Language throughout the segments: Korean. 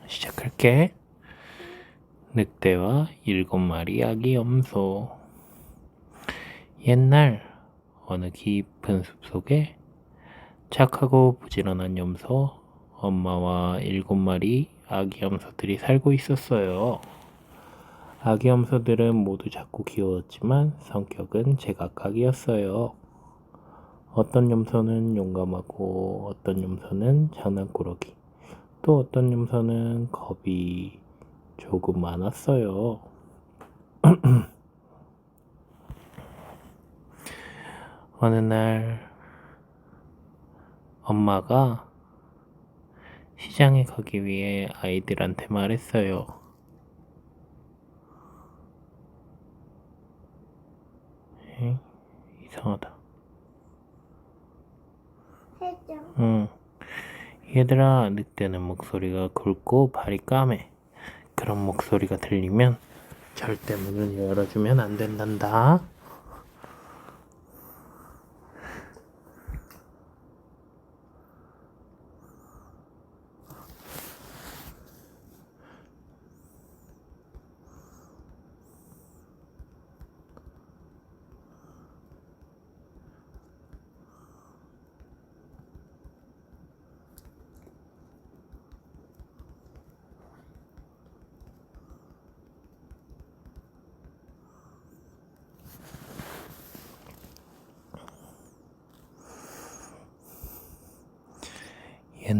시작할게. 늑대와 7마리 아기 염소. 옛날 어느 깊은 숲속에 착하고 부지런한 염소 엄마와 7마리 아기 염소들이 살고 있었어요. 아기 염소들은 모두 작고 귀여웠지만 성격은 제각각이었어요. 어떤 염소는 용감하고 어떤 염소는 장난꾸러기, 또 어떤 염소는 겁이 조금 많았어요. 어느 날 엄마가 시장에 가기 위해 아이들한테 말했어요. 에이, 이상하다. 응. 얘들아, 늑대는 목소리가 굵고 발이 까매. 그런 목소리가 들리면 절대 문을 열어주면 안 된단다.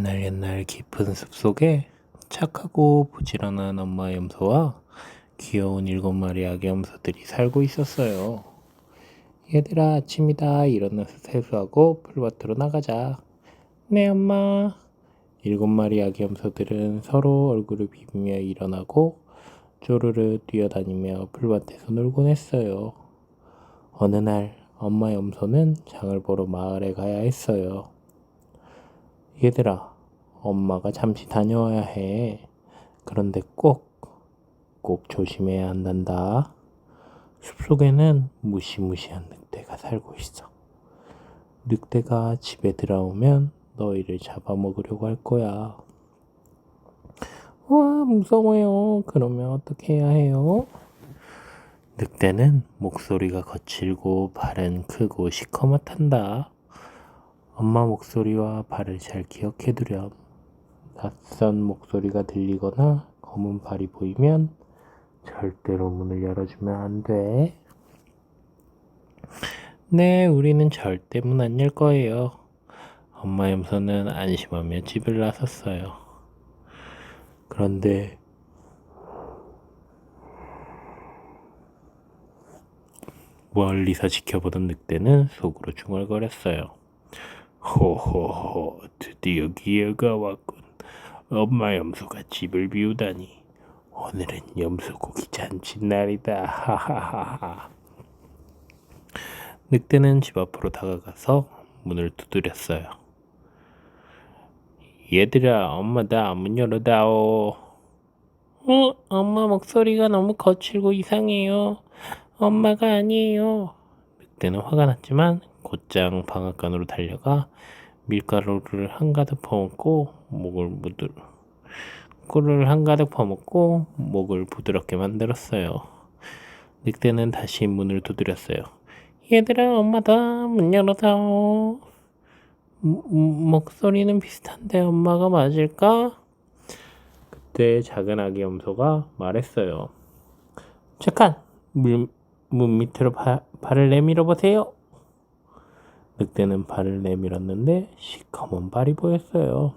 옛날 깊은 숲속에 착하고 부지런한 엄마 염소와 귀여운 7마리 아기 염소들이 살고 있었어요. 얘들아, 아침이다. 일어나서 세수하고 풀밭으로 나가자. 네, 엄마. 7마리 아기 염소들은 서로 얼굴을 비비며 일어나고 쪼르르 뛰어다니며 풀밭에서 놀곤 했어요. 어느 날 엄마 염소는 장을 보러 마을에 가야 했어요. 얘들아, 엄마가 잠시 다녀와야 해. 그런데 꼭 조심해야 한단다. 숲속에는 무시무시한 늑대가 살고 있어. 늑대가 집에 들어오면 너희를 잡아먹으려고 할 거야. 와, 무서워요. 그러면 어떻게 해야 해요? 늑대는 목소리가 거칠고 발은 크고 시커멓단다. 엄마 목소리와 발을 잘 기억해두렴. 낯선 목소리가 들리거나 검은 발이 보이면 절대로 문을 열어주면 안 돼. 네, 우리는 절대 문 안 열 거예요. 엄마 염소는 안심하며 집을 나섰어요. 그런데 멀리서 지켜보던 늑대는 속으로 중얼거렸어요. 호호호, 드디어 기회가 왔군. 엄마 염소가 집을 비우다니. 오늘은 염소고기 잔칫날이다. 하하하하. 늑대는 집 앞으로 다가가서 문을 두드렸어요. 얘들아, 엄마다. 문 열어다오. 엄마 목소리가 너무 거칠고 이상해요. 엄마가 아니에요. 늑대는 화가 났지만 곧장 방앗간으로 달려가 밀가루를 한가득 퍼먹고 꿀을 한가득 퍼먹고 목을 부드럽게 만들었어요. 늑대는 다시 문을 두드렸어요. 얘들아, 엄마다. 문 열어다오. 목소리는 비슷한데 엄마가 맞을까? 그때 작은 아기 염소가 말했어요. 잠깐! 문 밑으로 발을 내밀어 보세요. 늑대는 발을 내밀었는데 시커먼 발이 보였어요.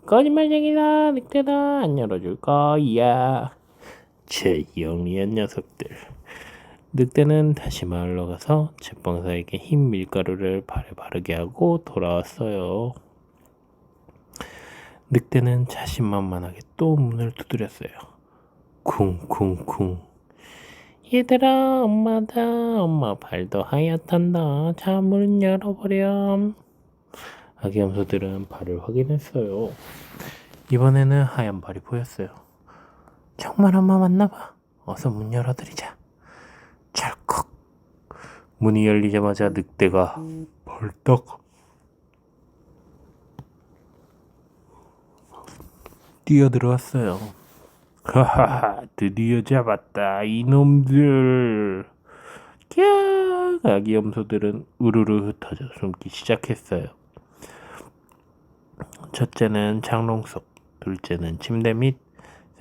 거짓말쟁이다. 늑대다. 안 열어줄 거야. 제 영리한 녀석들. 늑대는 다시 마을로 가서 제빵사에게 흰 밀가루를 발에 바르게 하고 돌아왔어요. 늑대는 자신만만하게 또 문을 두드렸어요. 쿵쿵쿵. 얘들아, 엄마다. 엄마 발도 하얗단다. 자, 문 열어버렴. 아기 염소들은 발을 확인했어요. 이번에는 하얀 발이 보였어요. 정말 엄마 맞나봐. 어서 문 열어드리자. 찰컥. 문이 열리자마자 늑대가 벌떡 뛰어들어왔어요. 하하하, 드디어 잡았다, 이놈들. 캬, 아기 염소들은 우르르 흩어져 숨기 시작했어요. 첫째는 장롱 속, 둘째는 침대 밑,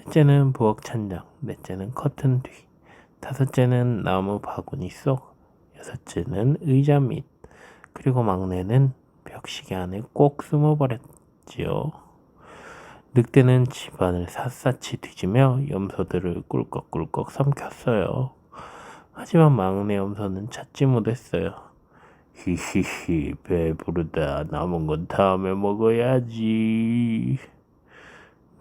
셋째는 부엌 찬장, 넷째는 커튼 뒤, 다섯째는 나무 바구니 속, 여섯째는 의자 밑, 그리고 막내는 벽시계 안에 꼭 숨어버렸지요. 늑대는 집안을 샅샅이 뒤지며 염소들을 꿀꺽꿀꺽 삼켰어요. 하지만 막내 염소는 찾지 못했어요. 히히히, 배부르다. 남은 건 다음에 먹어야지.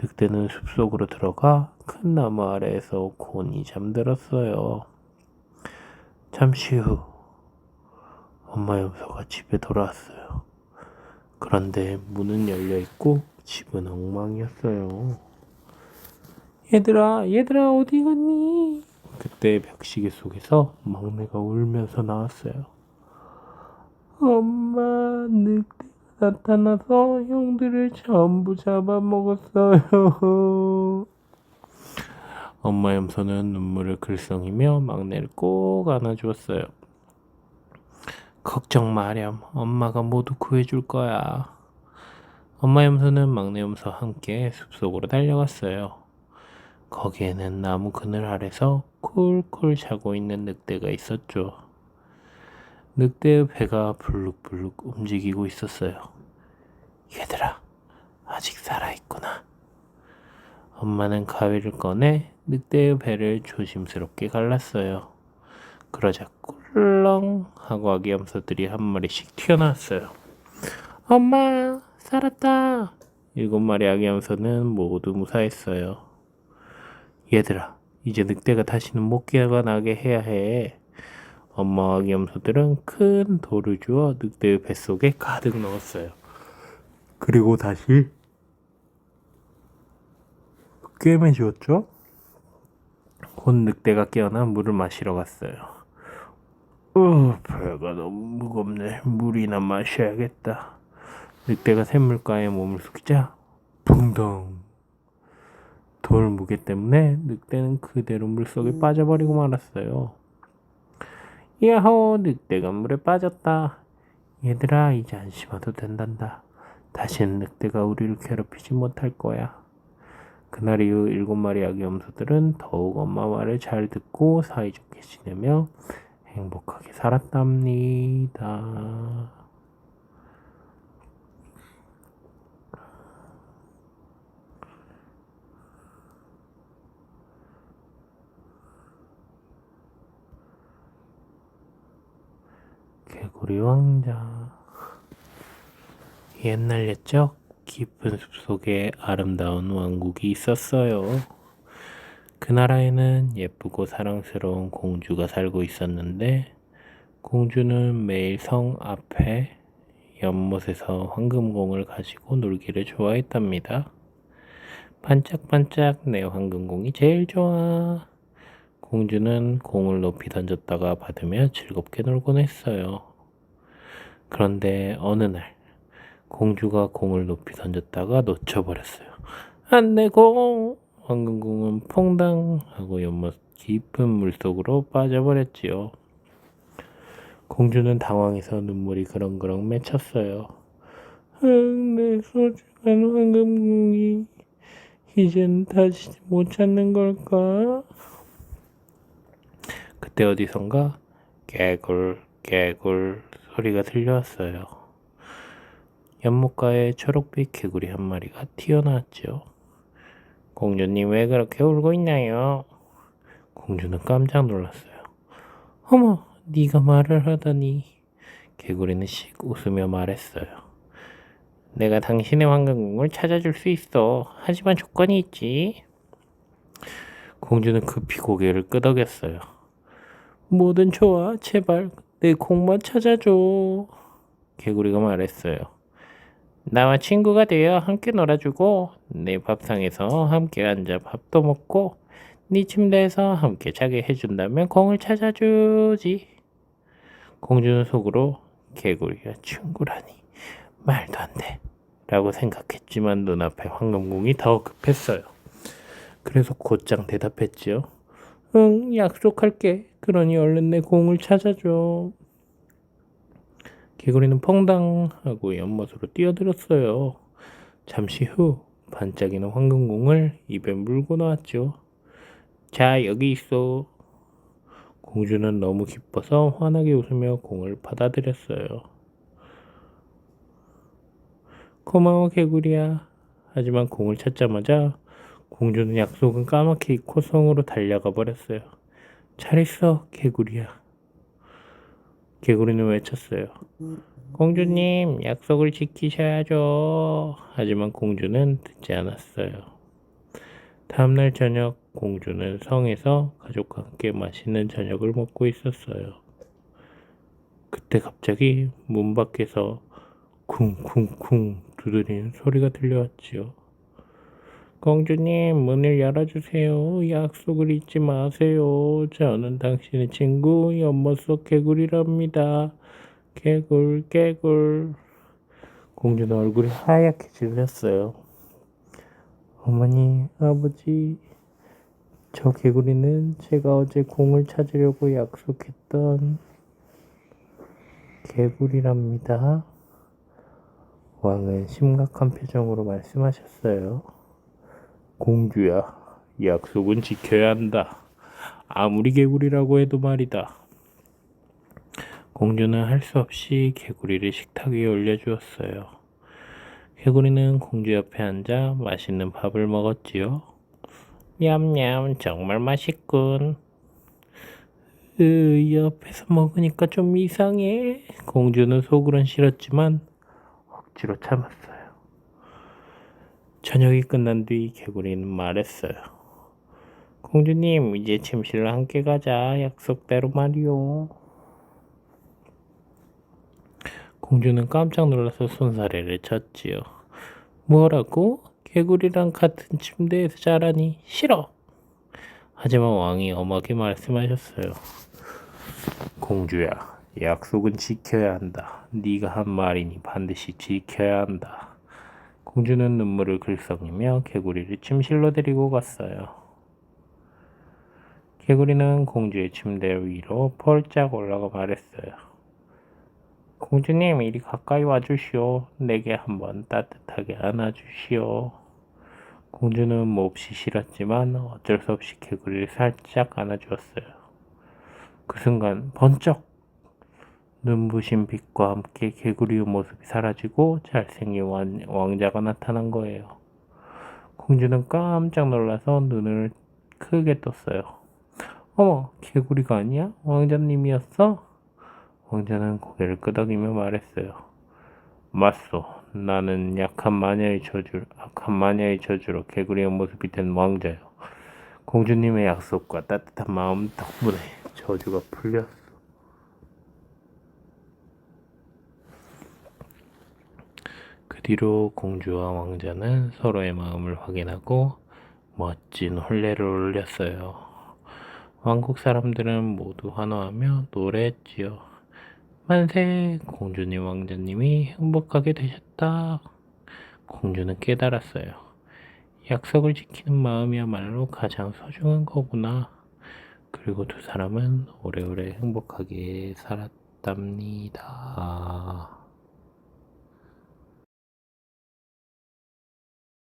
늑대는 숲속으로 들어가 큰 나무 아래에서 곤히 잠들었어요. 잠시 후 엄마 염소가 집에 돌아왔어요. 그런데 문은 열려있고 집은 엉망이었어요. 얘들아 어디 갔니? 그때 벽시계 속에서 막내가 울면서 나왔어요. 엄마, 늑대가 나타나서 형들을 전부 잡아먹었어요. 엄마 염소는 눈물을 글썽이며 막내를 꼭 안아주었어요. 걱정 마렴, 엄마가 모두 구해줄 거야. 엄마 염소는 막내 염소와 함께 숲속으로 달려갔어요. 거기에는 나무 그늘 아래서 쿨쿨 자고 있는 늑대가 있었죠. 늑대의 배가 불룩불룩 움직이고 있었어요. 얘들아, 아직 살아있구나. 엄마는 가위를 꺼내 늑대의 배를 조심스럽게 갈랐어요. 그러자 꿀렁 하고 아기 염소들이 한 마리씩 튀어나왔어요. 엄마, 살았다. 7마리 아기 염소는 모두 무사했어요. 얘들아, 이제 늑대가 다시는 못 깨어나게 해야 해. 엄마 아기 염소들은 큰 돌을 주어 늑대의 뱃속에 가득 넣었어요. 그리고 다시 꿰매 주었죠. 곧 늑대가 깨어나 물을 마시러 갔어요. 배가 너무 무겁네. 물이나 마셔야겠다. 늑대가 샘물가에 몸을 숙이자 붕덩. 돌 무게 때문에 늑대는 그대로 물속에 빠져버리고 말았어요. 야호, 늑대가 물에 빠졌다. 얘들아, 이제 안심해도 된단다. 다시는 늑대가 우리를 괴롭히지 못할 거야. 그날 이후 7마리 아기 염소들은 더욱 엄마 말을 잘 듣고 사이좋게 지내며 행복하게 살았답니다. 개구리 왕자. 옛날 옛적 깊은 숲속에 아름다운 왕국이 있었어요. 그 나라에는 예쁘고 사랑스러운 공주가 살고 있었는데 공주는 매일 성 앞에 연못에서 황금공을 가지고 놀기를 좋아했답니다. 반짝반짝 내 황금공이 제일 좋아. 공주는 공을 높이 던졌다가 받으며 즐겁게 놀곤 했어요. 그런데 어느 날 공주가 공을 높이 던졌다가 놓쳐버렸어요. 안 내 공! 황금공은 퐁당 하고 연못 깊은 물속으로 빠져버렸지요. 공주는 당황해서 눈물이 그렁그렁 맺혔어요. 내 소중한 황금공이 이젠 다시 못 찾는 걸까? 그때 어디선가 개굴 개굴 소리가 들려왔어요. 연못가에 초록빛 개구리 한 마리가 튀어나왔죠. 공주님, 왜 그렇게 울고 있나요? 공주는 깜짝 놀랐어요. 어머, 네가 말을 하다니. 개구리는 씩 웃으며 말했어요. 내가 당신의 황금공을 찾아줄 수 있어. 하지만 조건이 있지. 공주는 급히 고개를 끄덕였어요. 뭐든 좋아. 제발 내 공만 찾아줘. 개구리가 말했어요. 나와 친구가 되어 함께 놀아주고 내 밥상에서 함께 앉아 밥도 먹고 네 침대에서 함께 자게 해준다면 공을 찾아주지. 공주는 속으로 개구리가 친구라니 말도 안 돼. 라고 생각했지만 눈앞에 황금공이 더 급했어요. 그래서 곧장 대답했지요. 응, 약속할게. 그러니 얼른 내 공을 찾아줘. 개구리는 펑당 하고 연못으로 뛰어들었어요. 잠시 후 반짝이는 황금공을 입에 물고 나왔죠. 자, 여기 있어. 공주는 너무 기뻐서 환하게 웃으며 공을 받아들였어요. 고마워, 개구리야. 하지만 공을 찾자마자 공주는 약속은 까맣게 잊고 성으로 달려가 버렸어요. 잘 있어, 개구리야. 개구리는 외쳤어요. 공주님, 약속을 지키셔야죠. 하지만 공주는 듣지 않았어요. 다음날 저녁, 공주는 성에서 가족과 함께 맛있는 저녁을 먹고 있었어요. 그때 갑자기 문 밖에서 쿵쿵쿵 두드리는 소리가 들려왔지요. 공주님, 문을 열어주세요. 약속을 잊지 마세요. 저는 당신의 친구 연못 속 개구리랍니다. 개굴, 개굴. 공주는 얼굴이 하얗게 질렸어요. 어머니, 아버지, 저 개구리는 제가 어제 공을 찾으려고 약속했던 개구리랍니다. 왕은 심각한 표정으로 말씀하셨어요. 공주야, 약속은 지켜야 한다. 아무리 개구리라고 해도 말이다. 공주는 할 수 없이 개구리를 식탁 위에 올려주었어요. 개구리는 공주 옆에 앉아 맛있는 밥을 먹었지요. 냠냠, 정말 맛있군. 옆에서 먹으니까 좀 이상해. 공주는 속으론 싫었지만 억지로 참았어요. 저녁이 끝난 뒤 개구리는 말했어요. 공주님, 이제 침실로 함께 가자. 약속대로 말이오. 공주는 깜짝 놀라서 손사래를 쳤지요. 뭐라고? 개구리랑 같은 침대에서 자라니 싫어. 하지만 왕이 엄하게 말씀하셨어요. 공주야, 약속은 지켜야 한다. 네가 한 말이니 반드시 지켜야 한다. 공주는 눈물을 글썽이며 개구리를 침실로 데리고 갔어요. 개구리는 공주의 침대 위로 펄짝 올라가 말했어요. 공주님, 이리 가까이 와주시오. 내게 한번 따뜻하게 안아주시오. 공주는 몹시 싫었지만 어쩔 수 없이 개구리를 살짝 안아주었어요. 그 순간 번쩍! 눈부신 빛과 함께 개구리의 모습이 사라지고 잘생긴 왕자가 나타난 거예요. 공주는 깜짝 놀라서 눈을 크게 떴어요. 어머, 개구리가 아니야? 왕자님이었어? 왕자는 고개를 끄덕이며 말했어요. 맞소. 나는 악한 마녀의 저주로 개구리의 모습이 된 왕자요. 공주님의 약속과 따뜻한 마음 덕분에 저주가 풀렸어. 그 뒤로 공주와 왕자는 서로의 마음을 확인하고 멋진 혼례를 올렸어요. 왕국 사람들은 모두 환호하며 노래했지요. 만세! 공주님 왕자님이 행복하게 되셨다. 공주는 깨달았어요. 약속을 지키는 마음이야말로 가장 소중한 거구나. 그리고 두 사람은 오래오래 행복하게 살았답니다.